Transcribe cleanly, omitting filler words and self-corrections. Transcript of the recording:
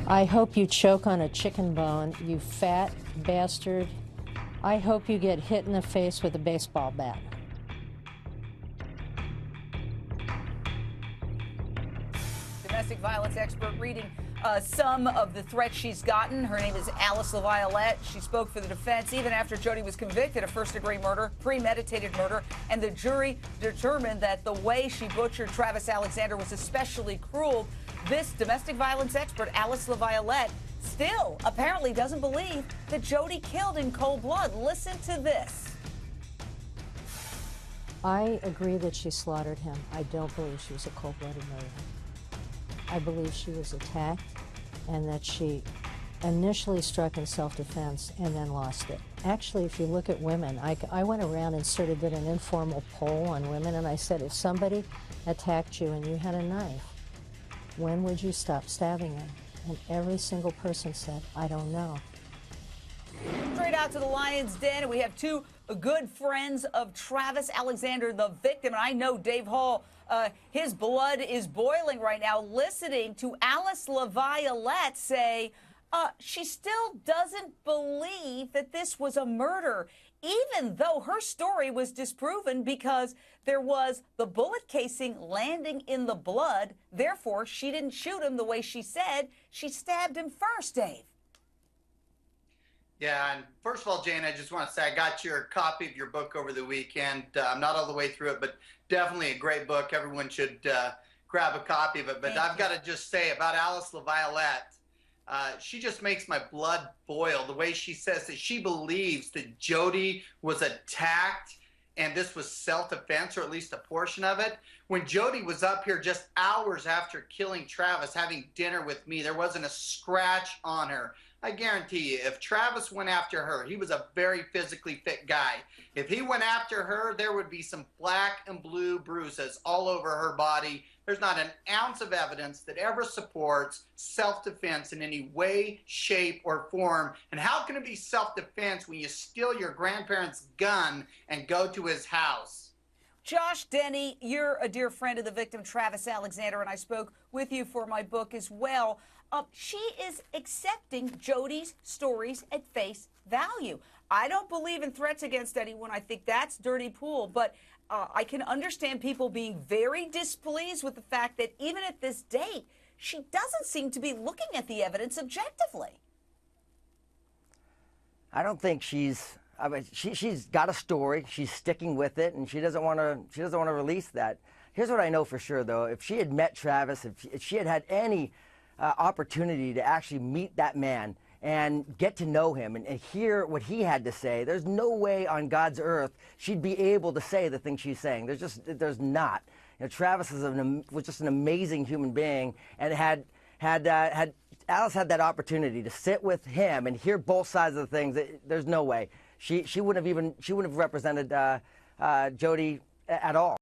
I hope you choke on a chicken bone, you fat bastard. I hope you get hit in the face with a baseball bat. Domestic violence expert reading some of the threats she's gotten. Her name is Alyce LaViolette. She spoke for the defense even after Jody was convicted of first-degree murder, premeditated murder, and the jury determined that the way she butchered Travis Alexander was especially cruel. This domestic violence expert, Alyce LaViolette, still apparently doesn't believe that Jody killed in cold blood. Listen to this. I agree that she slaughtered him. I don't believe she was a cold-blooded murderer. I believe she was attacked and that she initially struck in self-defense and then lost it. Actually, if you look at women, I went around and sort of did an informal poll on women, and I said, if somebody attacked you and you had a knife, when would you stop stabbing them? And every single person said, I don't know. Straight out to the Lion's Den, we have two good friends of Travis Alexander, the victim. And I know Dave Hall, his blood is boiling right now, listening to Alyce LaViolette say she still doesn't believe that this was a murder, even though her story was disproven because there was the bullet casing landing in the blood. Therefore, she didn't shoot him the way she said. She stabbed him first, Dave. Yeah, and first of all, Jane, I just want to say I got your copy of your book over the weekend. I'm not all the way through it, but definitely a great book. Everyone should grab a copy of it. But I've got to just say about Alyce LaViolette, she just makes my blood boil. The way she says that she believes that Jody was attacked and this was self-defense, or at least a portion of it. When Jody was up here just hours after killing Travis, having dinner with me, there wasn't a scratch on her. I guarantee you, if Travis went after her, he was a very physically fit guy. If he went after her, there would be some black and blue bruises all over her body. There's not an ounce of evidence that ever supports self-defense in any way, shape, or form. And how can it be self-defense when you steal your grandparent's gun and go to his house? Josh Denny, you're a dear friend of the victim, Travis Alexander, and I spoke with you for my book as well. She is accepting Jody's stories at face value. I don't believe in threats against anyone. I think that's dirty pool. But I can understand people being very displeased with the fact that even at this date, she doesn't seem to be looking at the evidence objectively. I don't think she's. I mean, she's got a story. She's sticking with it, and she doesn't want to. She doesn't want to release that. Here's what I know for sure, though: if she had met Travis, if she had had any opportunity to actually meet that man and get to know him and hear what he had to say, there's no way on God's earth she'd be able to say the things she's saying. There's not. You know, Travis was just an amazing human being, and had Alyce had that opportunity to sit with him and hear both sides of the things, there's no way she wouldn't have represented Jody at all.